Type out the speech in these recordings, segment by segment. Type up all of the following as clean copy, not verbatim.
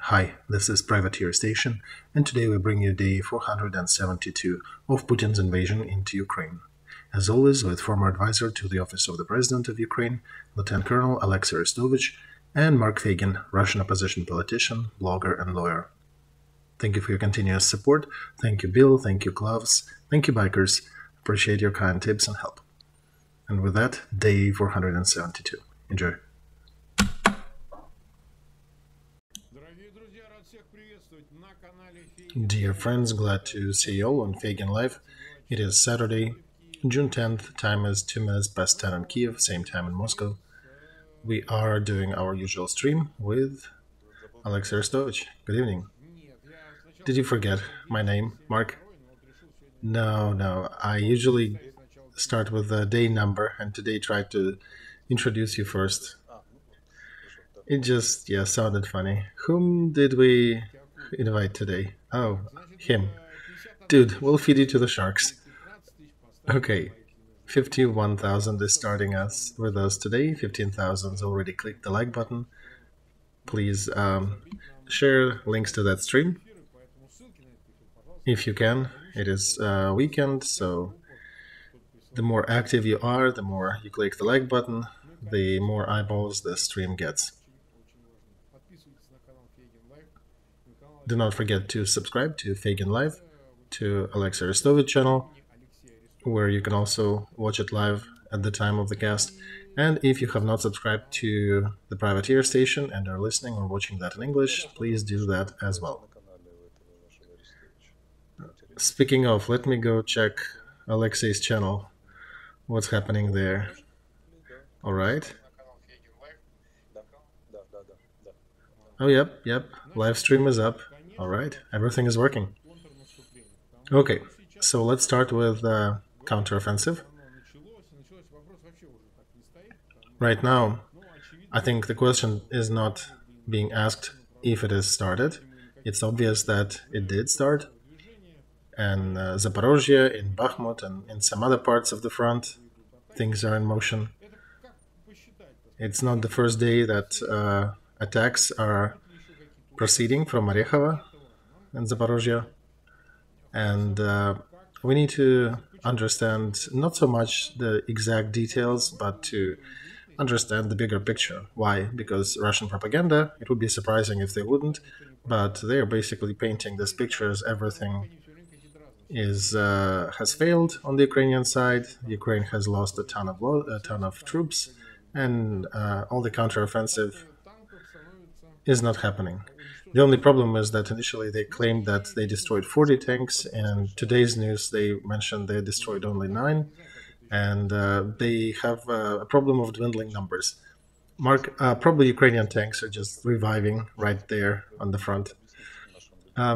Hi, this is Privateer Station, and today we bring you day 472 of Putin's invasion into Ukraine. As always, with former advisor to the Office of the President of Ukraine, Lieutenant Colonel Olexiy Arestovych, and Mark Feygin, Russian opposition politician, blogger, and lawyer. Thank you for your continuous support. Thank you, Bill. Thank you, Gloves. Thank you, bikers. Appreciate your kind tips and help. And with that, day 472. Enjoy. Dear friends, glad to see you all on Feygin Live. It is Saturday, June 10th. Time is 2 minutes past 10 in Kiev, same time in Moscow. We are doing our usual stream with Olexiy Arestovych. Good evening. Did you forget my name, Mark? No. I usually start with the day number, and today tried to introduce you first. It just, sounded funny. Whom did we invite today? Oh, him. Dude, we'll feed you to the sharks. Okay, 51,000 is starting us with us today. 15,000's already clicked the like button. Please share links to that stream if you can. It is weekend, so the more active you are, the more you click the like button, the more eyeballs the stream gets. Do not forget to subscribe to Feygin Live, to Olexiy Arestovych channel, where you can also watch it live at the time of the cast. And if you have not subscribed to the Privateer Station and are listening or watching that in English, please do that as well. Speaking of, let me go check Alexei's channel. What's happening there? All right. Oh, yep. Live stream is up. All right. Everything is working. Okay, so let's start with counteroffensive. Right now, I think the question is not being asked if it has started. It's obvious that it did start. And Zaporozhye, in Bakhmut, and in some other parts of the front, things are in motion. It's not the first day that attacks are proceeding from Orekhova and Zaporozhye. And we need to understand not so much the exact details, but to understand the bigger picture. Why? Because Russian propaganda, it would be surprising if they wouldn't, but they are basically painting this picture as everything has failed on the Ukrainian side. Ukraine has lost a ton of troops, and all the counteroffensive is not happening. The only problem is that initially they claimed that they destroyed 40 tanks, and today's news they mentioned they destroyed only 9, and they have a problem of dwindling numbers. Mark, probably Ukrainian tanks are just reviving right there on the front. I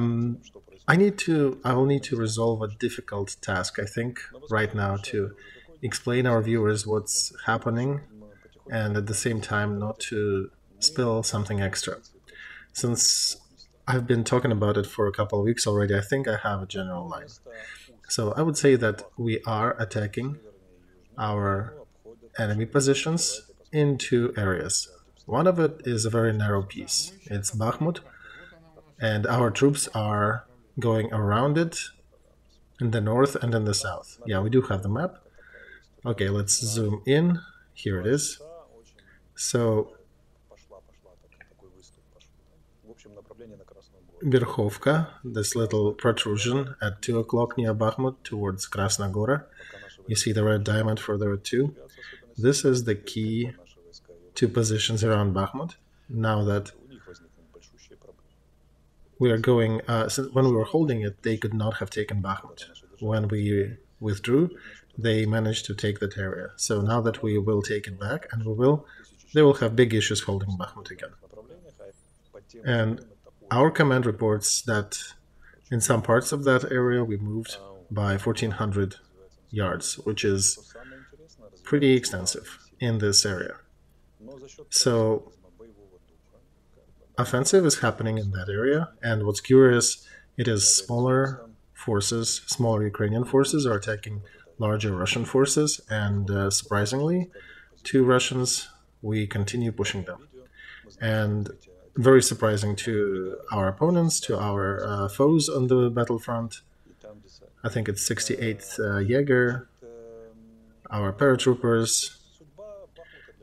will need to resolve a difficult task, I think, right now, to explain our viewers what's happening, and at the same time not to spill something extra. Since I've been talking about it for a couple of weeks already, I think I have a general line. So I would say that we are attacking our enemy positions in 2 areas. One of it is a very narrow piece. It's Bakhmut, and our troops are going around it in the north and in the south. Yeah, we do have the map. Okay, let's zoom in. Here it is. So Verkhovka, this little protrusion at 2 o'clock near Bakhmut towards Krasnogora. You see the red diamond further too. This is the key to positions around Bakhmut. Now that we are going, when we were holding it, they could not have taken Bakhmut. When we withdrew, they managed to take that area. So now that we will take it back, and they will have big issues holding Bakhmut again. And our command reports that in some parts of that area we moved by 1,400 yards, which is pretty extensive in this area. So offensive is happening in that area, and what's curious, it is smaller Ukrainian forces are attacking larger Russian forces, and surprisingly, to Russians, we continue pushing them. And very surprising to our opponents, to our foes on the battlefront. I think it's 68th Jaeger, our paratroopers,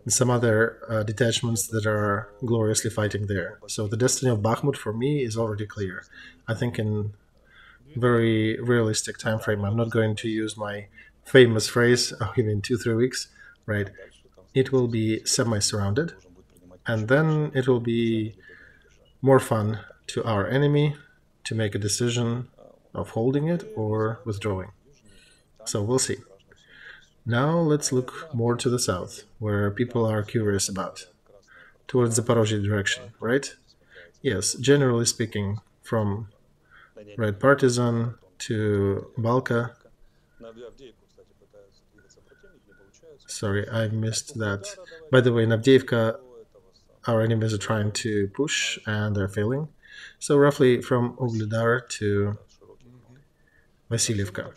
and some other detachments that are gloriously fighting there. So the destiny of Bakhmut for me is already clear. I think in very realistic time frame, I'm not going to use my famous phrase, oh, in 2-3 weeks, right? It will be semi-surrounded, and then it will be more fun to our enemy to make a decision of holding it or withdrawing. So we'll see. Now let's look more to the south, where people are curious about, towards the Zaporozhye direction, right? Yes, generally speaking, from Red Partisan to Balka. Sorry, I missed that. By the way, in Avdiivka, our enemies are trying to push and they're failing. So roughly from Ugledar to Vasilievka,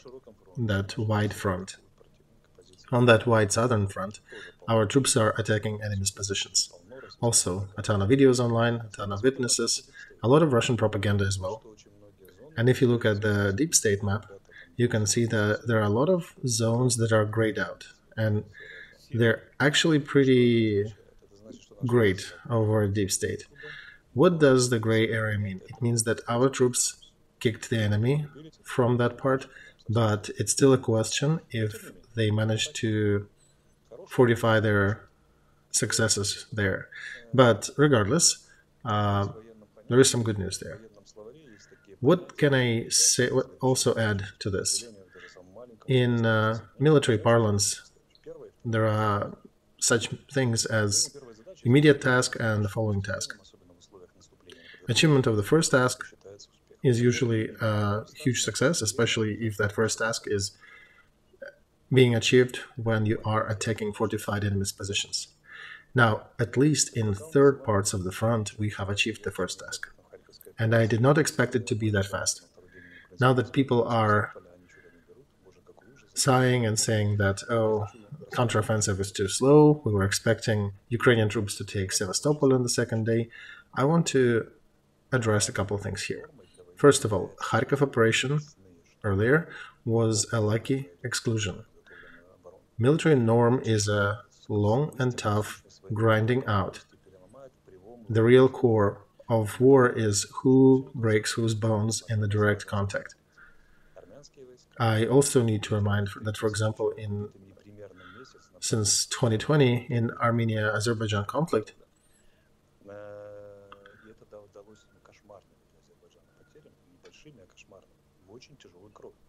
that wide front. On that wide southern front, our troops are attacking enemy's positions. Also, a ton of videos online, a ton of witnesses, a lot of Russian propaganda as well. And if you look at the deep state map, you can see that there are a lot of zones that are grayed out. And they're actually pretty great over deep state. What does the gray area mean? It means that our troops kicked the enemy from that part, but it's still a question if they managed to fortify their successes there. But regardless, there is some good news there. What can I say? What also add to this? In military parlance, there are such things as immediate task and the following task. Achievement of the first task is usually a huge success, especially if that first task is being achieved when you are attacking fortified enemy's positions. Now, at least in third parts of the front, we have achieved the first task. And I did not expect it to be that fast. Now that people are sighing and saying that, oh, counteroffensive is too slow, we were expecting Ukrainian troops to take Sevastopol on the second day, I want to address a couple of things here. First of all, Kharkiv operation earlier was a lucky exclusion. Military norm is a long and tough grinding out. The real core of war is who breaks whose bones in the direct contact. I also need to remind that, for example, since 2020 in Armenia-Azerbaijan conflict,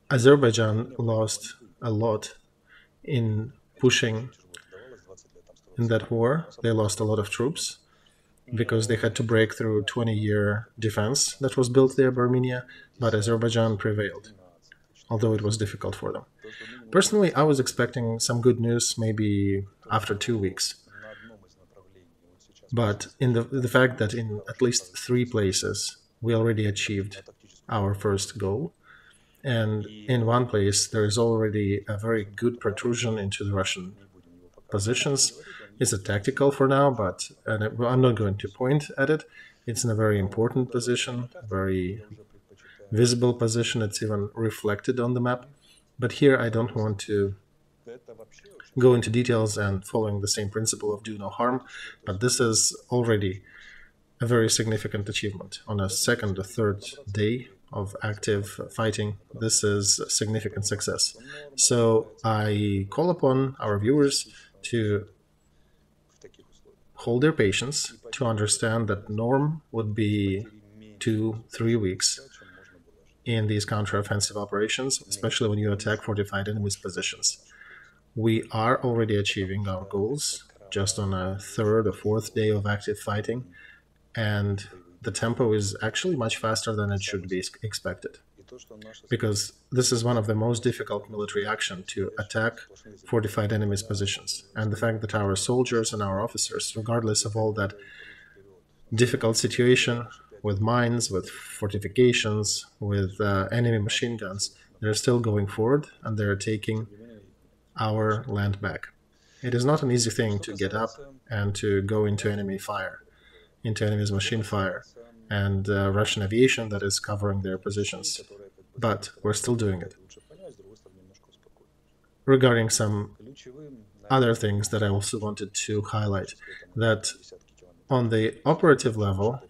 Azerbaijan lost a lot in pushing in that war. They lost a lot of troops because they had to break through 20-year defense that was built there by Armenia, but Azerbaijan prevailed, although it was difficult for them. Personally, I was expecting some good news maybe after 2 weeks. But in the fact that in at least 3 places we already achieved our first goal, and in one place there is already a very good protrusion into the Russian positions. It's a tactical for now, but I'm not going to point at it. It's in a very important position, a very visible position. It's even reflected on the map. But here I don't want to go into details and following the same principle of do no harm, but this is already a very significant achievement. On a second or third day of active fighting, this is a significant success. So I call upon our viewers to hold their patience, to understand that norm would be 2-3 weeks in these counteroffensive operations, especially when you attack fortified enemy's positions. We are already achieving our goals just on a third or fourth day of active fighting, and the tempo is actually much faster than it should be expected, because this is one of the most difficult military action, to attack fortified enemy's positions. And the fact that our soldiers and our officers, regardless of all that difficult situation with mines, with fortifications, with enemy machine guns, they're still going forward and they're taking our land back. It is not an easy thing to get up and to go into enemy fire. into enemy's machine fire and Russian aviation that is covering their positions. But we're still doing it. Regarding some other things that I also wanted to highlight, that on the operative level,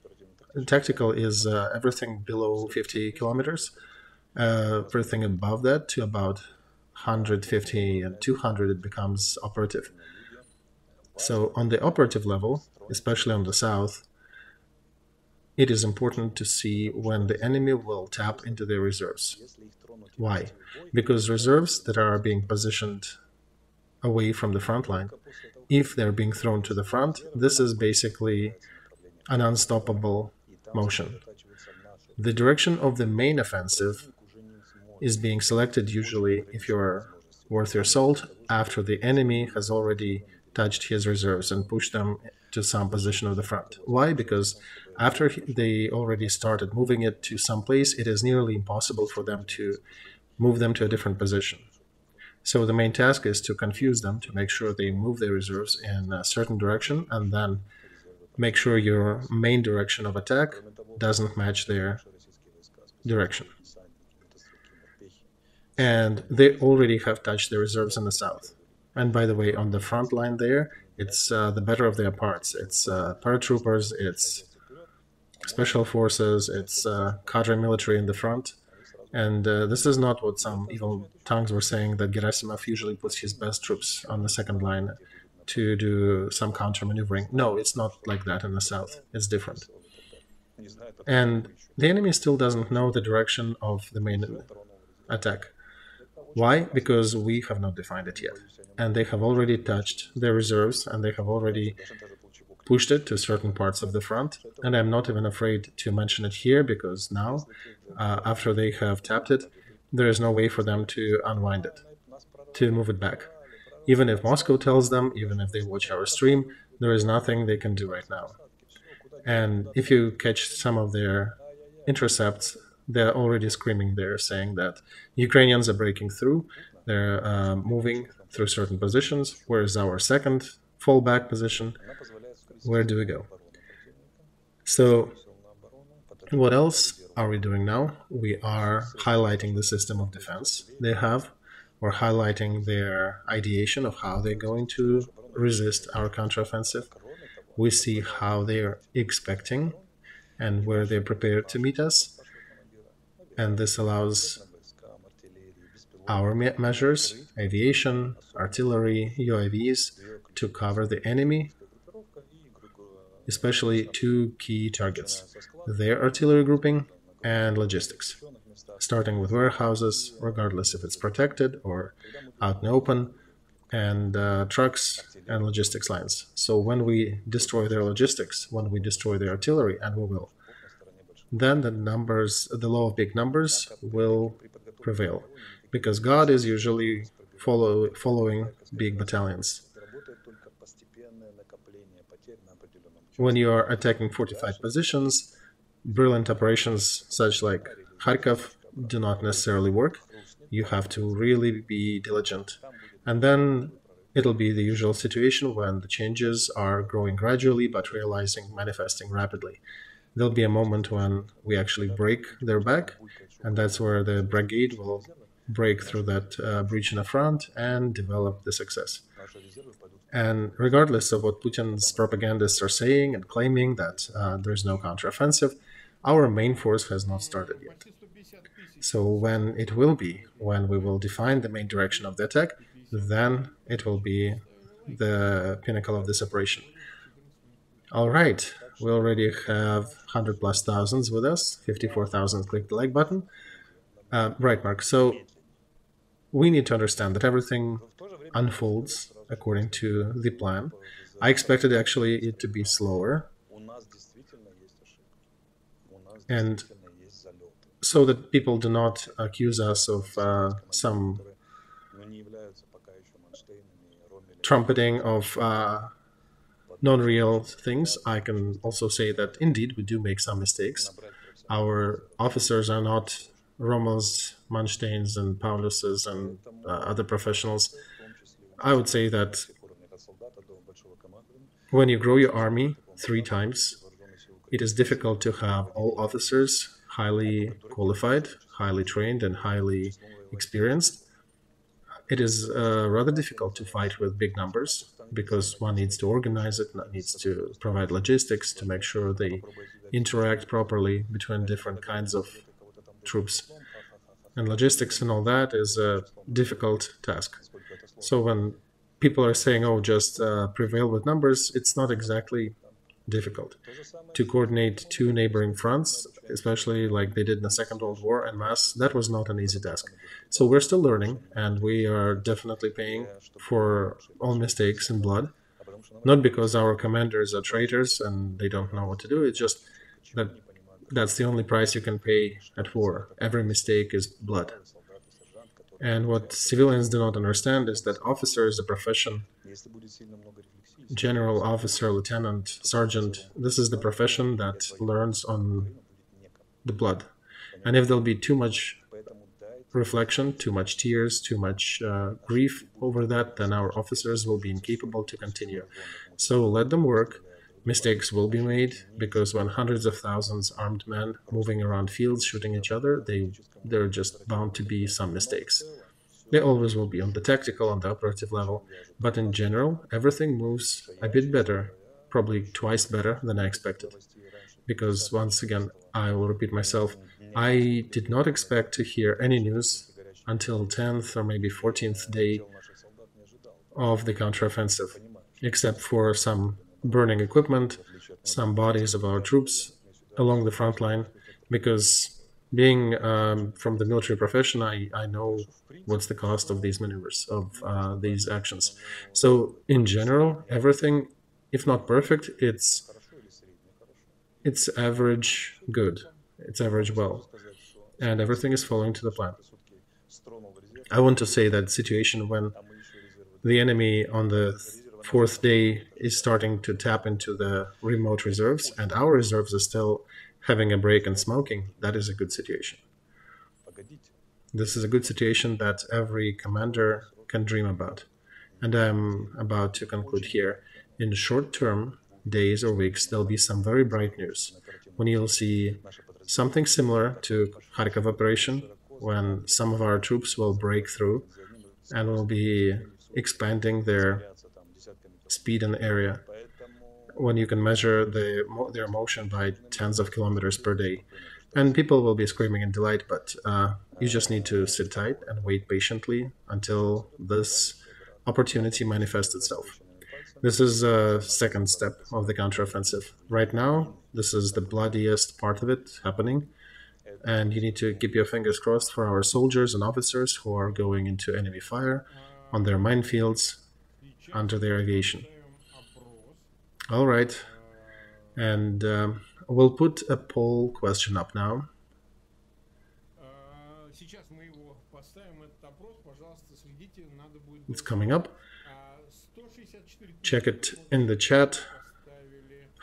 tactical is everything below 50 kilometers. Everything above that to about 150 and 200, it becomes operative. So on the operative level, especially on the south, it is important to see when the enemy will tap into their reserves. Why? Because reserves that are being positioned away from the front line, if they're being thrown to the front, this is basically an unstoppable motion. The direction of the main offensive is being selected usually, if you're worth your salt, after the enemy has already touched his reserves and pushed them to some position of the front. Why? Because after they already started moving it to some place, it is nearly impossible for them to move them to a different position. So the main task is to confuse them, to make sure they move their reserves in a certain direction, and then make sure your main direction of attack doesn't match their direction. And they already have touched their reserves in the south. And by the way, on the front line there, it's the better of their parts. It's paratroopers, it's special forces, it's cadre military in the front. And this is not what some evil tongues were saying, that Gerasimov usually puts his best troops on the second line to do some counter-maneuvering. No, it's not like that in the south. It's different. And the enemy still doesn't know the direction of the main attack. Why? Because we have not defined it yet. And they have already touched their reserves, and they have already pushed it to certain parts of the front. And I'm not even afraid to mention it here, because now, after they have tapped it, there is no way for them to unwind it, to move it back. Even if Moscow tells them, even if they watch our stream, there is nothing they can do right now. And if you catch some of their intercepts, they're already screaming there, saying that Ukrainians are breaking through, they're moving through certain positions. Where is our second fallback position? Where do we go? So what else are we doing now? We are highlighting the system of defense they have. We're highlighting their ideation of how they're going to resist our counteroffensive. We see how they're expecting and where they're prepared to meet us. And this allows our measures, aviation, artillery, UAVs, to cover the enemy, especially two key targets, their artillery grouping and logistics, starting with warehouses, regardless if it's protected or out in the open, and trucks and logistics lines. So when we destroy their logistics, when we destroy their artillery, and we will, then the law of big numbers will prevail, because God is usually following big battalions. When you are attacking fortified positions, brilliant operations such like Kharkov do not necessarily work. You have to really be diligent. And then it'll be the usual situation when the changes are growing gradually but manifesting rapidly. There'll be a moment when we actually break their back, and that's where the brigade will break through that breach in the front and develop the success. And regardless of what Putin's propagandists are saying and claiming that there's no counteroffensive, our main force has not started yet. So when it will be, when we will define the main direction of the attack, then it will be the pinnacle of this operation. All right, we already have 100 plus thousands with us, 54,000 click the like button. Right, Mark, so we need to understand that everything unfolds according to the plan. I expected actually it to be slower, and so that people do not accuse us of some trumpeting of non-real things, I can also say that indeed we do make some mistakes. Our officers are not Romels, Mansteins, and Pauluses and other professionals. I would say that when you grow your army 3 times, it is difficult to have all officers highly qualified, highly trained, and highly experienced. It is rather difficult to fight with big numbers because one needs to organize it, needs to provide logistics to make sure they interact properly between different kinds of troops. And logistics and all that is a difficult task. So when people are saying, oh, just prevail with numbers, it's not exactly difficult. To coordinate two neighboring fronts, especially like they did in the Second World War en masse, that was not an easy task. So we're still learning, and we are definitely paying for all mistakes in blood. Not because our commanders are traitors and they don't know what to do, it's just that that's the only price you can pay at war. Every mistake is blood. And what civilians do not understand is that officer is a profession. General, officer, lieutenant, sergeant, this is the profession that learns on the blood. And if there'll be too much reflection, too much tears, too much grief over that, then our officers will be incapable to continue. So let them work. Mistakes will be made because when hundreds of thousands armed men moving around fields shooting each other, there are just bound to be some mistakes. They always will be on the tactical, on the operative level, but in general, everything moves a bit better, probably twice better than I expected. Because once again, I will repeat myself, I did not expect to hear any news until 10th or maybe 14th day of the counteroffensive, except for some burning equipment, some bodies of our troops along the front line, because being from the military profession, I know what's the cost of these maneuvers, of these actions. So in general, everything, if not perfect, it's average good, it's average well, and everything is following to the plan. I want to say that situation when the enemy on the fourth day is starting to tap into the remote reserves and our reserves are still having a break and smoking, that is a good situation. This is a good situation that every commander can dream about. And I'm about to conclude here. In the short term, days or weeks, there'll be some very bright news when you'll see something similar to Kharkov operation, when some of our troops will break through and will be expanding their speed and area, when you can measure their motion by tens of kilometers per day. And people will be screaming in delight, but you just need to sit tight and wait patiently until this opportunity manifests itself. This is a second step of the counteroffensive. Right now, this is the bloodiest part of it happening, and you need to keep your fingers crossed for our soldiers and officers who are going into enemy fire on their minefields under their aviation. All right, and we'll put a poll question up now. It's coming up. Check it in the chat.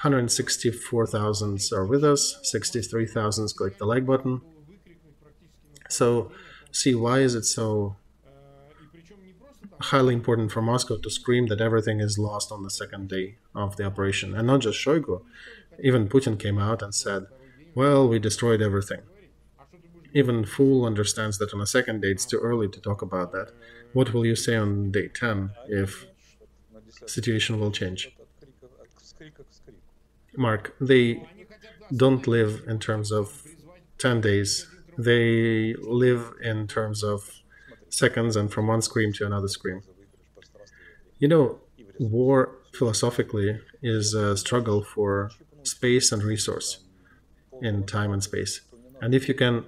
164,000 are with us, 63,000 click the like button. So, see, why is it so highly important for Moscow to scream that everything is lost on the second day of the operation? And not just Shoigu, even Putin came out and said, well, we destroyed everything. Even fool understands that on the second day it's too early to talk about that. What will you say on day 10 if the situation will change? Mark, they don't live in terms of 10 days. They live in terms of seconds and from one scream to another scream. You know, war philosophically is a struggle for space and resource in time and space. And if you can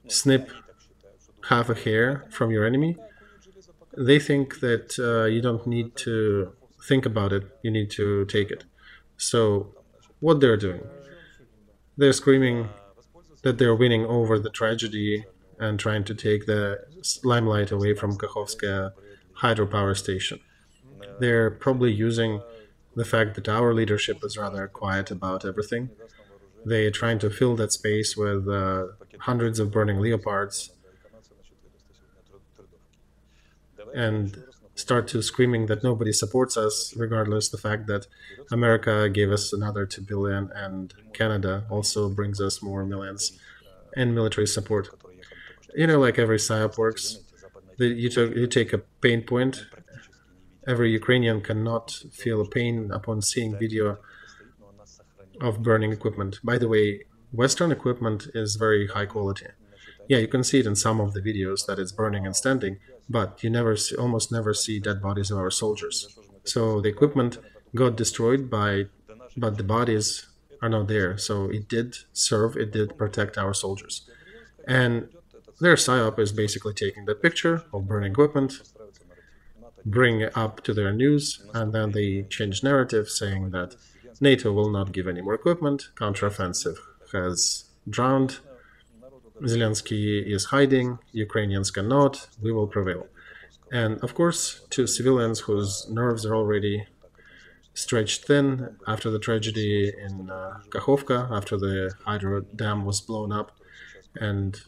snip half a hair from your enemy, they think that you don't need to think about it, you need to take it. So what they're doing, they're screaming that they're winning over the tragedy and trying to take the limelight away from Kakhovskaya hydropower station. They're probably using the fact that our leadership is rather quiet about everything. They're trying to fill that space with hundreds of burning leopards. And start to screaming that nobody supports us, regardless the fact that America gave us another 2 billion and Canada also brings us more millions and military support. Like every psyop works, you take a pain point. Every Ukrainian cannot feel a pain upon seeing video of burning equipment. By the way, Western equipment is very high quality. Yeah, you can see it in some of the videos that it's burning and standing, but you almost never see dead bodies of our soldiers. So the equipment got destroyed but the bodies are not there. So it did serve, it did protect our soldiers. And their psyop is basically taking that picture of burning equipment, bring it up to their news, and then they change narrative saying that NATO will not give any more equipment, counteroffensive has drowned, Zelensky is hiding, Ukrainians cannot, we will prevail. And of course, to civilians whose nerves are already stretched thin after the tragedy in Kakhovka, after the hydro dam was blown up, and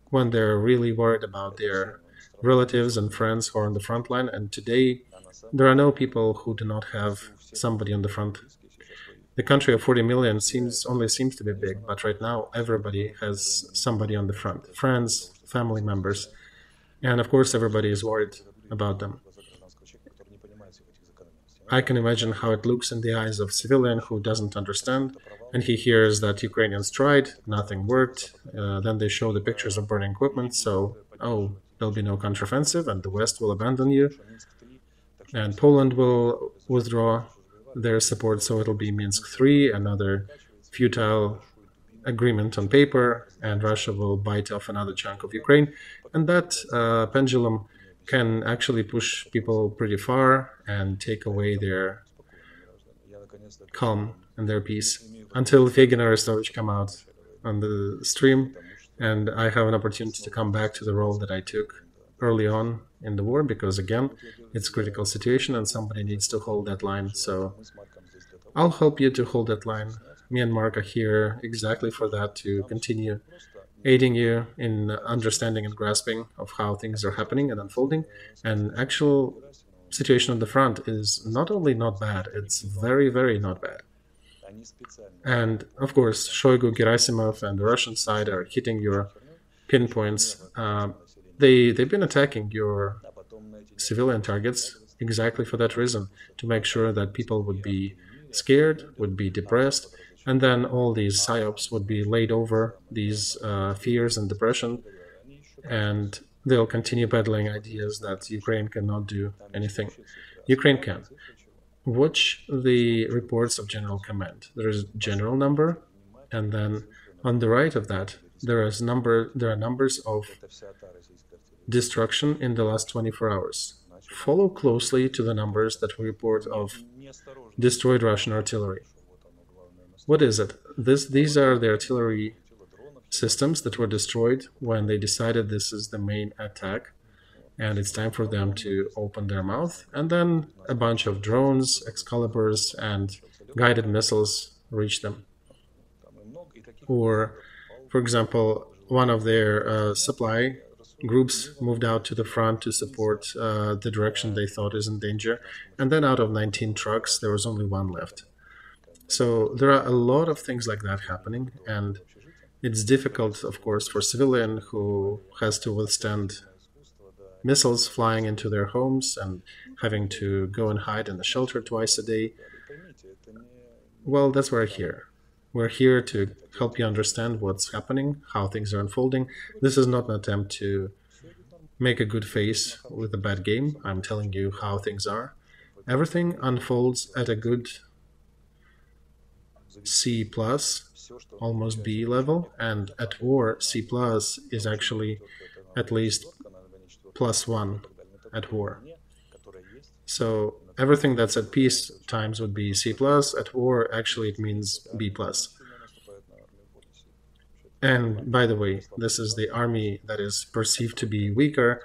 when they're really worried about their relatives and friends who are on the front line. And today, there are no people who do not have somebody on the front. The country of 40 million only seems to be big, but right now everybody has somebody on the front, friends, family members, and of course everybody is worried about them. I can imagine how it looks in the eyes of a civilian who doesn't understand, and he hears that Ukrainians tried, nothing worked, then they show the pictures of burning equipment, so, oh, there'll be no counteroffensive and the West will abandon you, and Poland will withdraw their support, so it'll be Minsk 3, another futile agreement on paper, and Russia will bite off another chunk of Ukraine. And that pendulum can actually push people pretty far and take away their calm and their peace until Feygin and Arestovych come out on the stream, and I have an opportunity to come back to the role that I took early on in the war, because again, it's a critical situation and somebody needs to hold that line. So I'll help you to hold that line. Me and Mark are here exactly for that, to continue aiding you in understanding and grasping of how things are happening and unfolding. And actual situation on the front is not only not bad, it's very, very not bad. And of course, Shoigu, Gerasimov, and the Russian side are hitting your pinpoints. They've been attacking your civilian targets exactly for that reason, to make sure that people would be scared, would be depressed, and then all these psyops would be laid over these fears and depression, and they'll continue peddling ideas that Ukraine cannot do anything. Ukraine can. Watch the reports of General Command. There is general number, and then on the right of that, there are numbers of destruction in the last 24 hours. Follow closely to the numbers that we report of destroyed Russian artillery. What is it? These are the artillery systems that were destroyed when they decided this is the main attack and it's time for them to open their mouth, and then a bunch of drones, Excaliburs, and guided missiles reach them. Or, for example, one of their supply groups moved out to the front to support the direction they thought is in danger, and then out of 19 trucks, there was only one left. So there are a lot of things like that happening, and it's difficult, of course, for civilian who has to withstand missiles flying into their homes and having to go and hide in a shelter twice a day. Well, that's why we're here. We're here to help you understand what's happening, how things are unfolding. This is not an attempt to make a good face with a bad game. I'm telling you how things are. Everything unfolds at a good C+, almost B level, and at war, C+ is actually at least +1 at war. So everything that's at peace times would be C+, at war actually it means B+. And by the way, this is the army that is perceived to be weaker,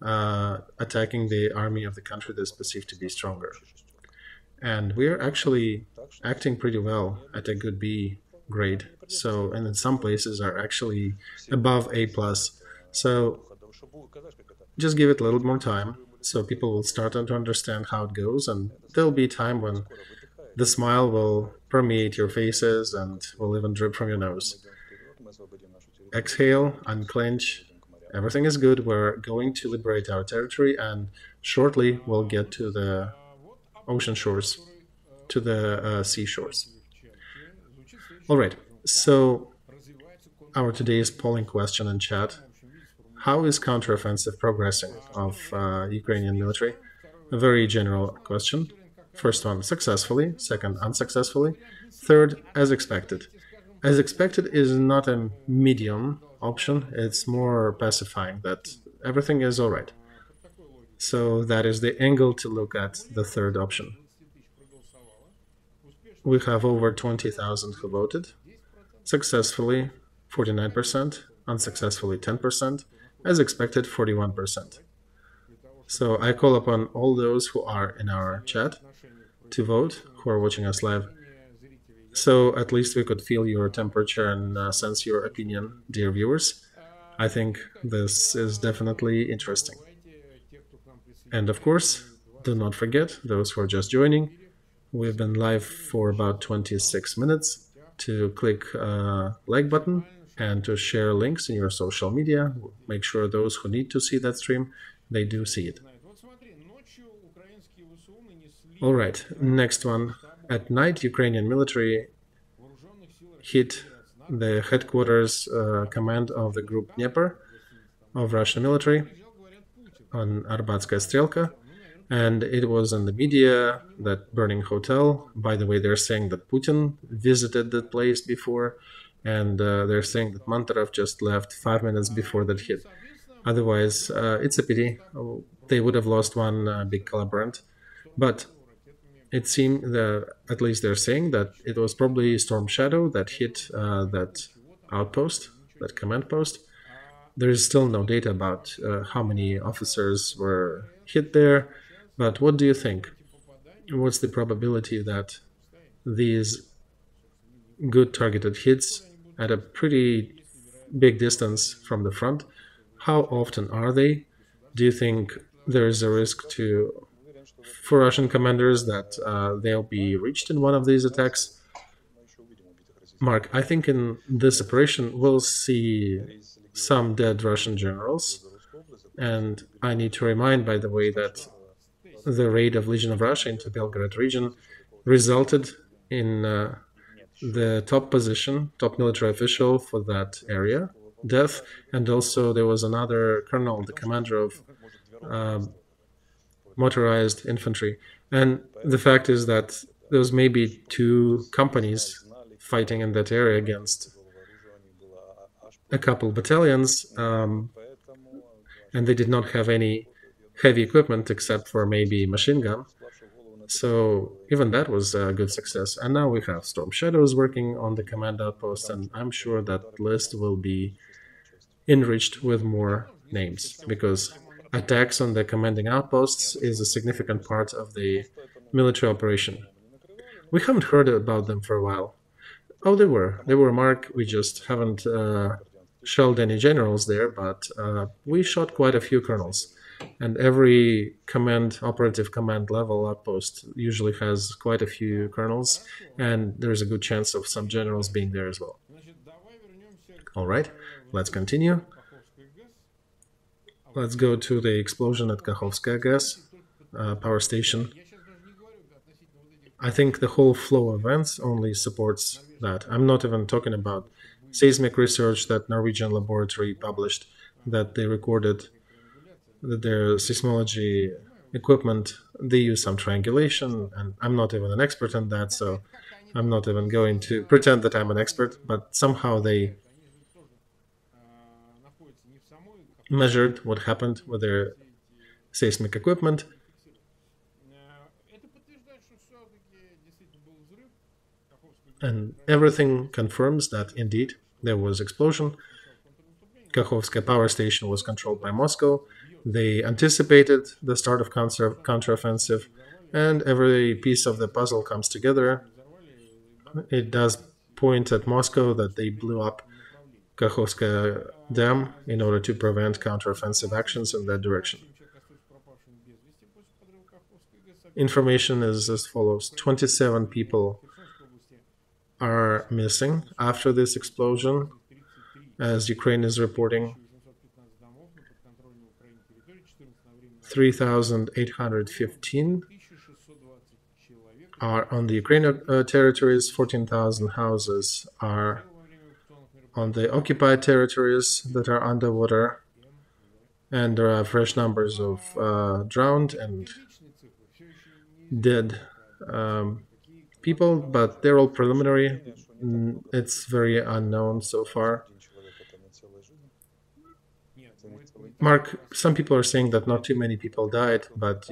attacking the army of the country that is perceived to be stronger. And we're actually acting pretty well at a good B grade. So, and in some places are actually above A+. So just give it a little more time. so people will start to understand how it goes, and there'll be a time when the smile will permeate your faces and will even drip from your nose. Exhale, unclench. Everything is good. We're going to liberate our territory, and shortly we'll get to the ocean shores, to the seashores. All right. So our today's polling question in chat: how is counteroffensive progressing of Ukrainian military? A very general question. First one, successfully. Second, unsuccessfully. Third, as expected. As expected is not a medium option. It's more pacifying that everything is all right. So that is the angle to look at the third option. We have over 20,000 who voted. Successfully, 49%. Unsuccessfully, 10%. As expected, 41%. So I call upon all those who are in our chat to vote, who are watching us live. So at least we could feel your temperature and sense your opinion, dear viewers. I think this is definitely interesting. And of course, do not forget, those who are just joining, we've been live for about 26 minutes, to click like button and to share links in your social media. Make sure those who need to see that stream, they do see it. All right, next one. At night, Ukrainian military hit the headquarters command of the group Dnieper of Russian military on Arbatskaya Strelka, and it was in the media, that burning hotel. By the way, they're saying that Putin visited the place before, and they're saying that Mantarov just left 5 minutes before that hit. Otherwise, it's a pity. They would have lost one big collaborant. But it seemed that, at least they're saying, that it was probably Storm Shadow that hit that outpost, that command post. There is still no data about how many officers were hit there. But what do you think? What's the probability that these good targeted hits at a pretty big distance from the front, how often are they? Do you think there is a risk for Russian commanders that they'll be reached in one of these attacks? Mark, I think in this operation we'll see some dead Russian generals. And I need to remind, by the way, that the raid of Legion of Russia into Belgorod region resulted in the top military official for that area, death, and also there was another colonel, the commander of motorized infantry. And the fact is that there was maybe 2 companies fighting in that area against a couple battalions, and they did not have any heavy equipment except for maybe machine gun. So even that was a good success. And now we have Storm Shadows working on the command outpost, and I'm sure that list will be enriched with more names, because attacks on the commanding outposts is a significant part of the military operation. We haven't heard about them for a while. Oh, they were, Mark. We just haven't shelled any generals there, but we shot quite a few colonels. And every operative command level outpost usually has quite a few colonels, and there's a good chance of some generals being there as well. All right, let's continue. Let's go to the explosion at Kakhovskaya gas power station. I think the whole flow of events only supports that. I'm not even talking about seismic research that Norwegian laboratory published, that they recorded that their seismology equipment, they use some triangulation, and I'm not even an expert in that, so I'm not even going to pretend that I'm an expert, but somehow they measured what happened with their seismic equipment. And everything confirms that indeed there was explosion. Kakhovskaya power station was controlled by Moscow. They anticipated the start of counteroffensive, and every piece of the puzzle comes together. It does point at Moscow that they blew up Kakhovskaya dam in order to prevent counteroffensive actions in that direction. Information is as follows: 27 people are missing after this explosion, as Ukraine is reporting. 3,815 are on the Ukrainian territories, 14,000 houses are on the occupied territories that are underwater, and there are fresh numbers of drowned and dead people, but they're all preliminary. It's very unknown so far. Mark, some people are saying that not too many people died, but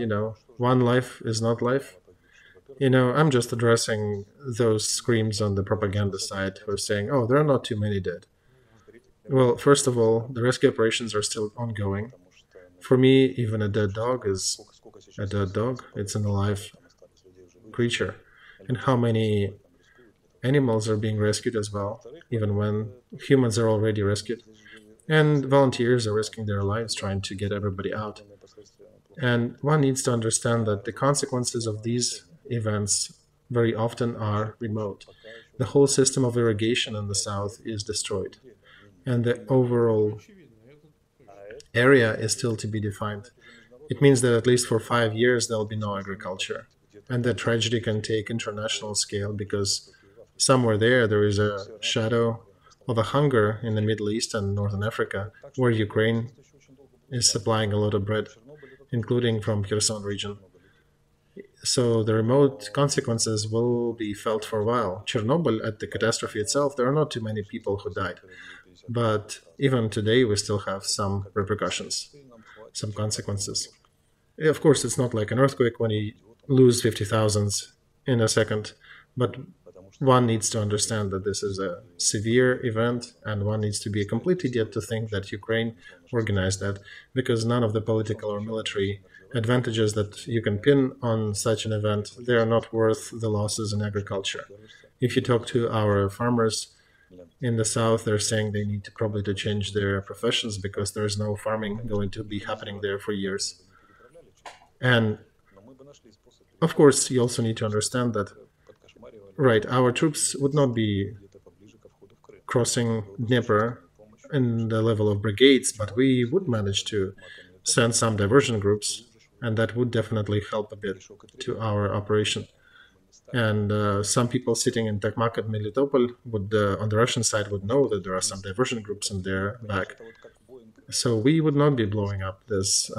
one life is not life. I'm just addressing those screams on the propaganda side who are saying, oh, there are not too many dead. Well, first of all, the rescue operations are still ongoing. For me, even a dead dog is a dead dog. It's an alive creature. And how many animals are being rescued as well, even when humans are already rescued. And volunteers are risking their lives trying to get everybody out. And one needs to understand that the consequences of these events very often are remote. The whole system of irrigation in the south is destroyed, and the overall area is still to be defined. It means that at least for 5 years there'll be no agriculture, and the tragedy can take international scale because somewhere there is a shadow of a hunger in the Middle East and Northern Africa, where Ukraine is supplying a lot of bread, including from Kherson region. So the remote consequences will be felt for a while. Chernobyl, at the catastrophe itself, there are not too many people who died. But even today, we still have some repercussions, some consequences. Of course, it's not like an earthquake when you lose 50,000 in a second, but one needs to understand that this is a severe event, and one needs to be a complete idiot to think that Ukraine organized that, because none of the political or military advantages that you can pin on such an event, they are not worth the losses in agriculture. If you talk to our farmers in the south, they're saying they need to probably to change their professions because there's no farming going to be happening there for years. And of course, you also need to understand that, right, our troops would not be crossing Dnieper in the level of brigades, but we would manage to send some diversion groups, and that would definitely help a bit to our operation. And some people sitting in Tokmak and Melitopol would, on the Russian side, would know that there are some diversion groups in their back. So we would not be blowing up this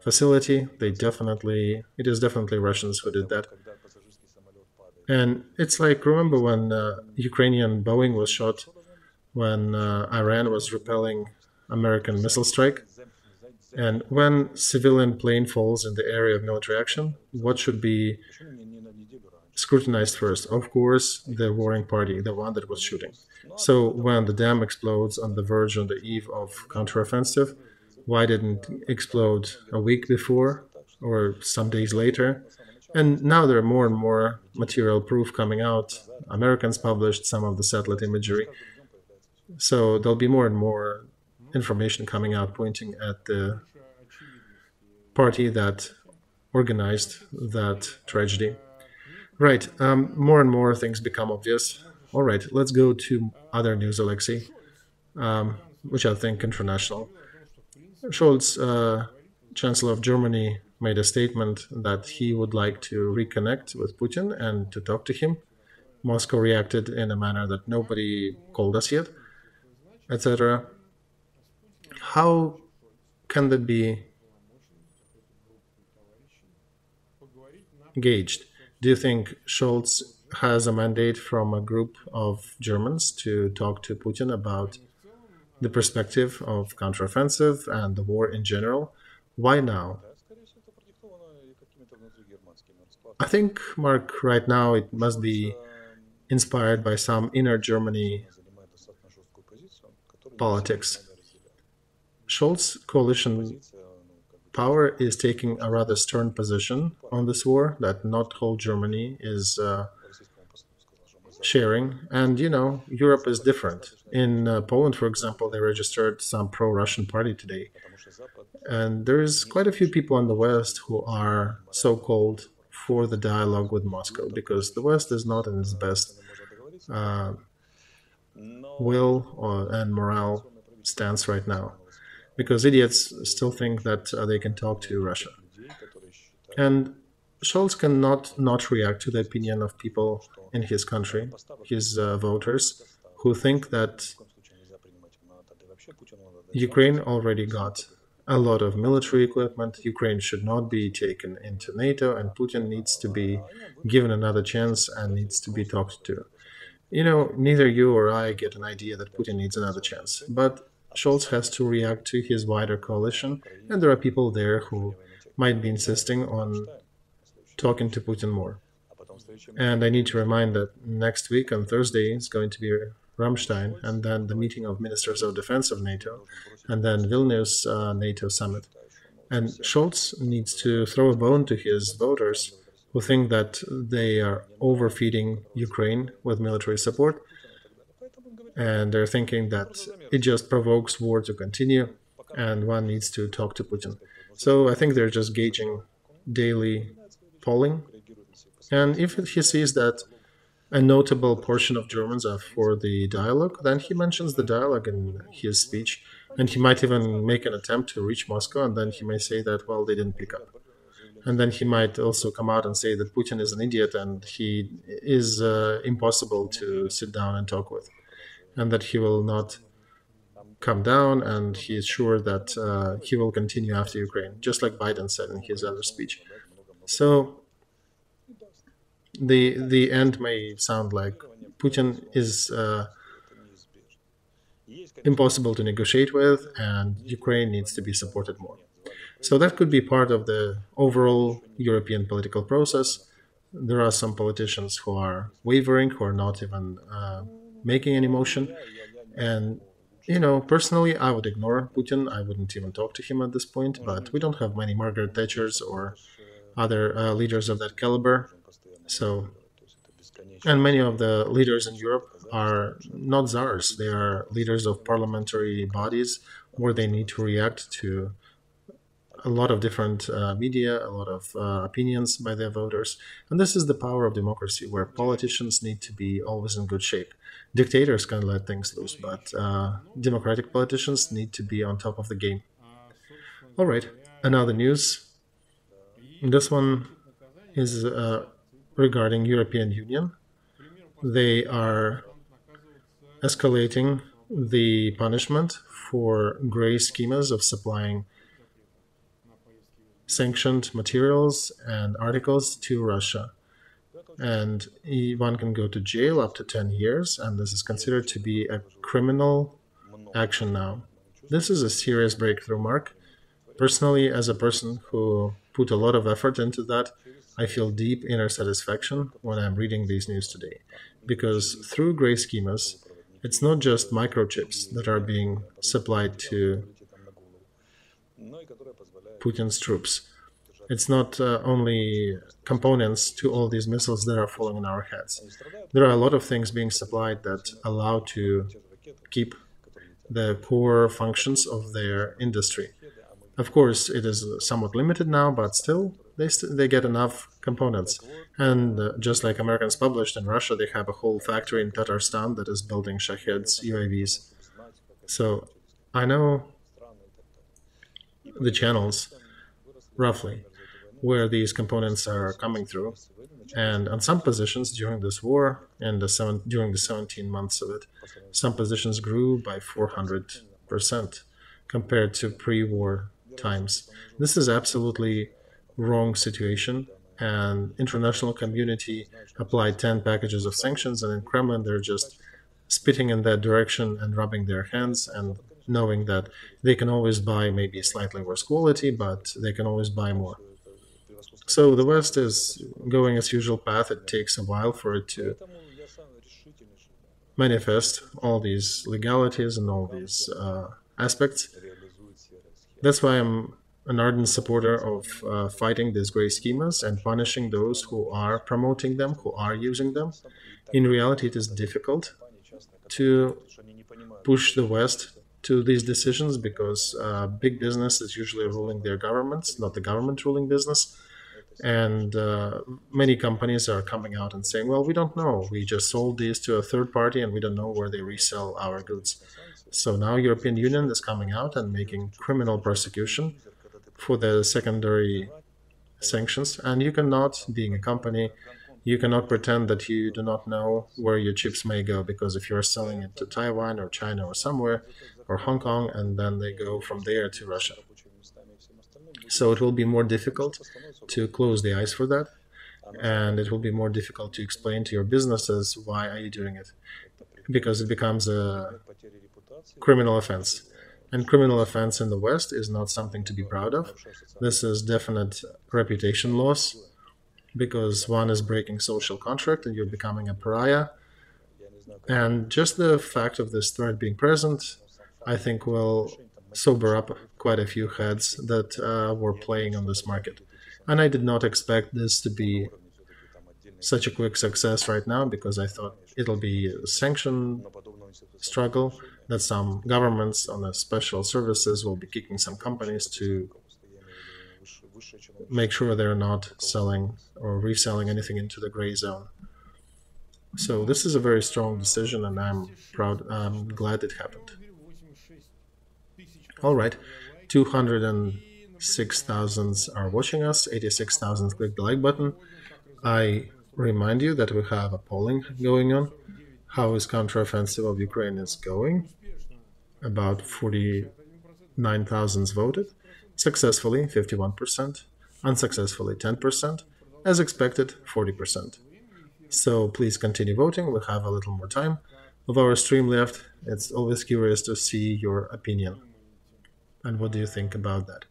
facility. It is definitely Russians who did that. And it's like, remember when Ukrainian Boeing was shot, when Iran was repelling American missile strike? And when civilian plane falls in the area of military action, what should be scrutinized first? Of course, the warring party, the one that was shooting. So when the dam explodes on the verge, on the eve of counteroffensive, why didn't it explode a week before or some days later? And now there are more and more material proof coming out. Americans published some of the satellite imagery. So there'll be more and more information coming out pointing at the party that organized that tragedy. Right, more and more things become obvious. All right, let's go to other news, Olexiy, which I think international. Scholz, Chancellor of Germany, made a statement that he would like to reconnect with Putin and to talk to him. Moscow reacted in a manner that nobody called us yet, etc. How can that be gauged? Do you think Scholz has a mandate from a group of Germans to talk to Putin about the perspective of counteroffensive and the war in general? Why now? I think, Mark, right now it must be inspired by some inner Germany politics. Scholz coalition power is taking a rather stern position on this war, that not whole Germany is sharing. And Europe is different. In Poland, for example, they registered some pro-Russian party today, and there's quite a few people in the West who are so-called for the dialogue with Moscow because the West is not in its best uh, will and morale stance right now because idiots still think that they can talk to Russia. And Scholz cannot not react to the opinion of people in his country, his voters, who think that Ukraine already got a lot of military equipment. Ukraine should not be taken into NATO, and Putin needs to be given another chance and needs to be talked to. Neither you or I get an idea that Putin needs another chance, but Scholz has to react to his wider coalition, and there are people there who might be insisting on talking to Putin more. And I need to remind that next week on Thursday is going to be Ramstein, and then the meeting of ministers of defense of NATO, and then Vilnius NATO summit. And Scholz needs to throw a bone to his voters who think that they are overfeeding Ukraine with military support, and they're thinking that it just provokes war to continue, and one needs to talk to Putin. So I think they're just gauging daily polling, and if he sees that a notable portion of Germans are for the dialogue, then he mentions the dialogue in his speech, and he might even make an attempt to reach Moscow, and then he may say that, well, they didn't pick up. And then he might also come out and say that Putin is an idiot and he is impossible to sit down and talk with, and that he will not come down, and he is sure that he will continue after Ukraine, just like Biden said in his other speech. So the end may sound like Putin is impossible to negotiate with, and Ukraine needs to be supported more. So that could be part of the overall European political process. There are some politicians who are wavering, who are not even making any motion. And, personally, I would ignore Putin. I wouldn't even talk to him at this point, but we don't have many Margaret Thatchers or other leaders of that caliber. So, and many of the leaders in Europe are not czars. They are leaders of parliamentary bodies where they need to react to a lot of different media, a lot of opinions by their voters. And this is the power of democracy, where politicians need to be always in good shape. Dictators can let things loose, but democratic politicians need to be on top of the game. All right, another news. This one is regarding European Union. They are escalating the punishment for gray schemas of supplying sanctioned materials and articles to Russia. And one can go to jail up to 10 years, and this is considered to be a criminal action now. This is a serious breakthrough, Mark. Personally, as a person who put a lot of effort into that, I feel deep inner satisfaction when I'm reading these news today. Because through gray schemas, it's not just microchips that are being supplied to Putin's troops. It's not only components to all these missiles that are falling on our heads. There are a lot of things being supplied that allow to keep the core functions of their industry. Of course, it is somewhat limited now, but still, they get enough components. And just like Americans published in Russia, they have a whole factory in Tatarstan that is building Shaheds UAVs. So I know the channels, roughly, where these components are coming through. And on some positions during this war, and during the 17 months of it, some positions grew by 400% compared to pre-war times. This is absolutely wrong situation, and international community applied 10 packages of sanctions, and in Kremlin they're just spitting in that direction and rubbing their hands and knowing that they can always buy maybe slightly worse quality, but they can always buy more. So the West is going its usual path. It takes a while for it to manifest all these legalities and all these aspects. That's why I'm an ardent supporter of fighting these gray schemas and punishing those who are promoting them, who are using them. In reality, it is difficult to push the West to these decisions because big business is usually ruling their governments, not the government ruling business. And many companies are coming out and saying, well, we don't know. We just sold these to a third party and we don't know where they resell our goods. So now European Union is coming out and making criminal prosecution for the secondary sanctions. And you cannot, being a company, you cannot pretend that you do not know where your chips may go, because if you're selling it to Taiwan or China or somewhere, or Hong Kong, and then they go from there to Russia. So it will be more difficult to close the eyes for that, and it will be more difficult to explain to your businesses why are you doing it, because it becomes a criminal offense. And criminal offense in the West is not something to be proud of. This is definite reputation loss, because one is breaking social contract and you're becoming a pariah. And just the fact of this threat being present, I think, will sober up quite a few heads that were playing on this market. And I did not expect this to be such a quick success right now, because I thought it'll be a sanction struggle, that some governments on the special services will be kicking some companies to make sure they're not selling or reselling anything into the gray zone. So this is a very strong decision, and I'm glad it happened. All right, 206,000 are watching us, 86,000 click the like button. I remind you that we have a polling going on. How is counteroffensive of Ukraine is going? About 49,000 voted. Successfully, 51%. Unsuccessfully, 10%. As expected, 40%. So please continue voting. We'll have a little more time of our stream left. It's always curious to see your opinion. And what do you think about that?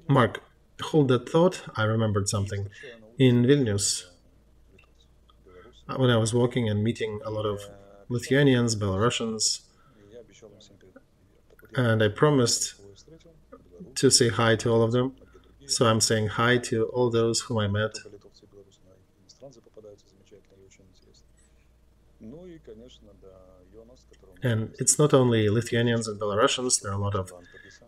Mark, hold that thought. I remembered something. In Vilnius, when I was walking and meeting a lot of Lithuanians, Belarusians, and I promised to say hi to all of them. So I'm saying hi to all those whom I met. And it's not only Lithuanians and Belarusians, there are a lot of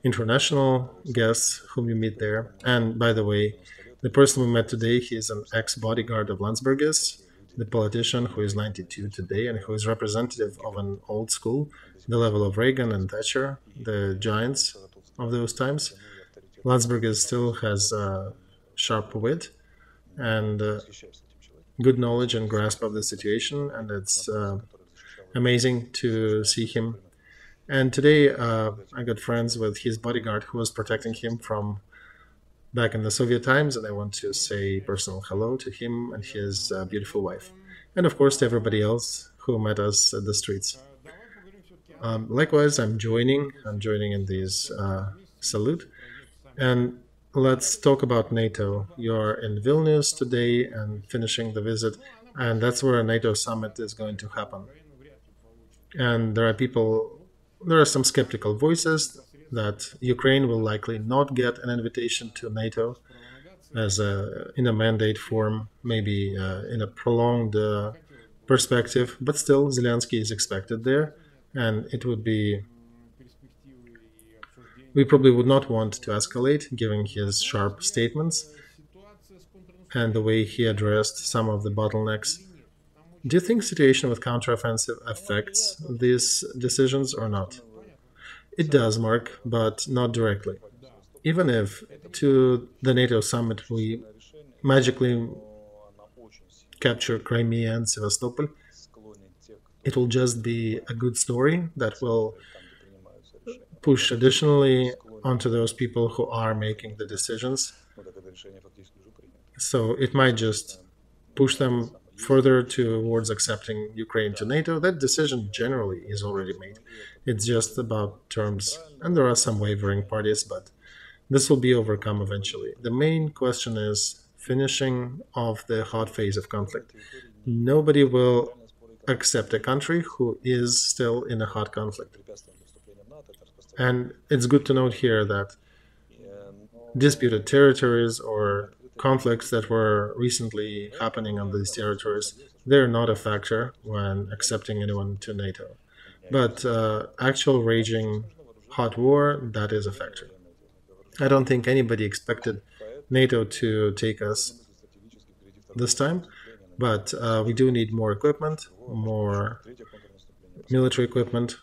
international guests whom you meet there. And by the way, the person we met today, he is an ex-bodyguard of Landsbergis, the politician who is 92 today and who is representative of an old school, the level of Reagan and Thatcher, the giants of those times. Landsbergis still has sharp wit and good knowledge and grasp of the situation, and it's amazing to see him. And today I got friends with his bodyguard who was protecting him from back in the Soviet times, and I want to say personal hello to him and his beautiful wife. And of course to everybody else who met us at the streets. Likewise, I'm joining in this salute. And let's talk about NATO. You're in Vilnius today and finishing the visit, and that's where a NATO summit is going to happen. And there are some skeptical voices that Ukraine will likely not get an invitation to NATO as in a mandate form, maybe in a prolonged perspective, but still Zelensky is expected there, and it would be, we probably would not want to escalate, given his sharp statements and the way he addressed some of the bottlenecks. Do you think situation with counteroffensive affects these decisions or not? It does, Mark, but not directly. Even if to the NATO summit we magically capture Crimea and Sevastopol, it will just be a good story that will push additionally onto those people who are making the decisions. So it might just push them further towards accepting Ukraine to NATO. That decision generally is already made. It's just about terms, and there are some wavering parties, but this will be overcome eventually. The main question is finishing off the hot phase of conflict. Nobody will accept a country who is still in a hot conflict. And it's good to note here that disputed territories or conflicts that were recently happening on these territories, they're not a factor when accepting anyone to NATO. But actual raging hot war, that is a factor. I don't think anybody expected NATO to take us this time, but we do need more equipment, more military equipment.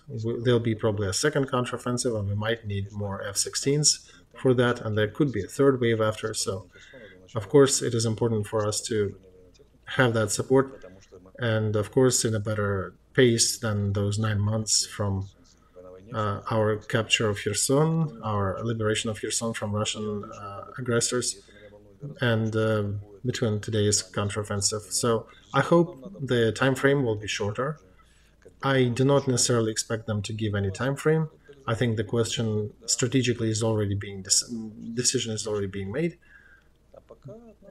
There'll be probably a second counteroffensive, and we might need more F-16s for that, and there could be a third wave after. So, of course, it is important for us to have that support, and of course, in a better pace than those 9 months from our capture of Kherson, our liberation of Kherson from Russian aggressors, and between today's counteroffensive. So I hope the time frame will be shorter. I do not necessarily expect them to give any time frame. I think the question strategically is already being decision is already being made,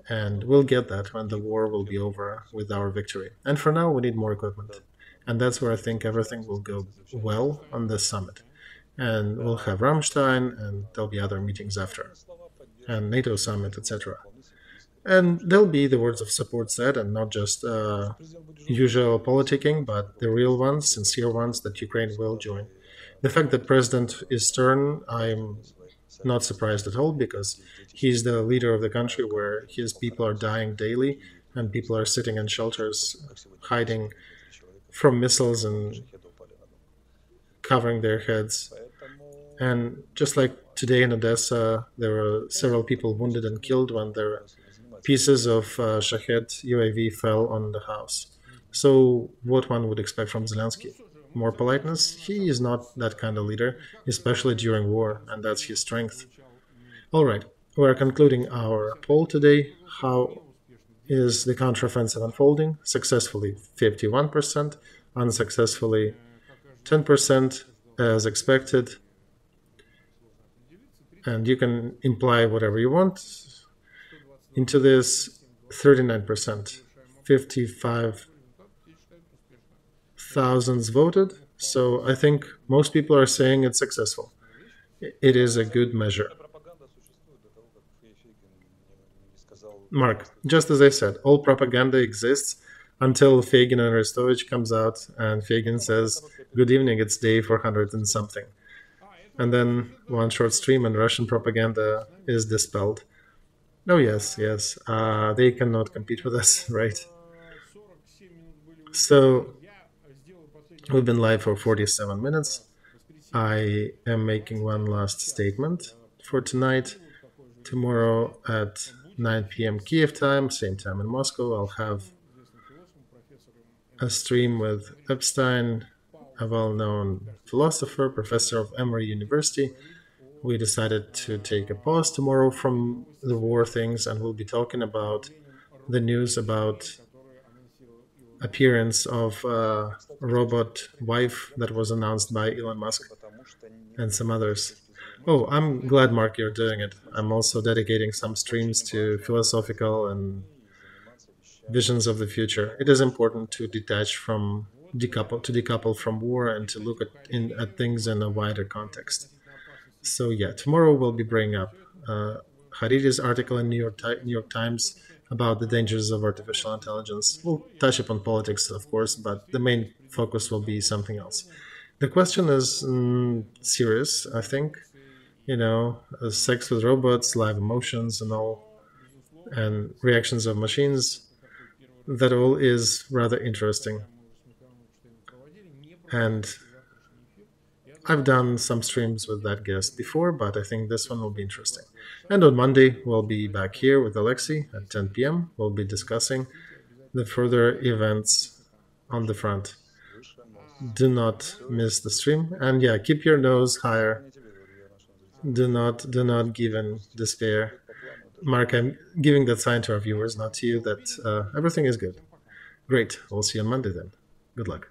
and we'll get that when the war will be over with our victory. And for now, we need more equipment, and that's where I think everything will go well on this summit. And we'll have Ramstein, and there'll be other meetings after, and NATO summit, etc. And there'll be the words of support said, and not just usual politicking, but the real ones, sincere ones that Ukraine will join. The fact that President is stern, I'm not surprised at all, because he's the leader of the country where his people are dying daily, and people are sitting in shelters, hiding from missiles and covering their heads. And just like today in Odessa, there were several people wounded and killed when their pieces of Shahed UAV fell on the house. So what one would expect from Zelensky? More politeness? He is not that kind of leader, especially during war, and that's his strength. All right, we're concluding our poll today. How is the counteroffensive unfolding? Successfully 51%, unsuccessfully 10%, as expected. And you can imply whatever you want into this. 39%, 55,000 voted. So I think most people are saying it's successful. It is a good measure. Mark, just as I said, all propaganda exists until Feygin and Arestovych comes out and Feygin says, "Good evening, it's day 400 and something." And then one short stream and Russian propaganda is dispelled. Oh, yes, yes. They cannot compete with us, right? So we've been live for 47 minutes. I am making one last statement for tonight. Tomorrow at 9 p.m. Kiev time, same time in Moscow, I'll have a stream with Epstein, a well-known philosopher, professor of Emory University. We decided to take a pause tomorrow from the war things, and we'll be talking about the news about appearance of a robot wife that was announced by Elon Musk and some others. Oh, I'm glad, Mark, you're doing it. I'm also dedicating some streams to philosophical and visions of the future. It is important to detach from decouple from war and to look at things in a wider context. So yeah, tomorrow we'll be bringing up Hariri's article in New York Times about the dangers of artificial intelligence. We'll touch upon politics, of course, but the main focus will be something else. The question is serious, I think. Sex with robots, live emotions and all, and reactions of machines. That all is rather interesting. And I've done some streams with that guest before, but I think this one will be interesting. And on Monday, we'll be back here with Olexiy at 10 p.m. We'll be discussing the further events on the front. Do not miss the stream. And yeah, keep your nose higher. Do not give in despair. Mark, I'm giving that sign to our viewers, not to you, that everything is good. Great. We'll see you on Monday then. Good luck.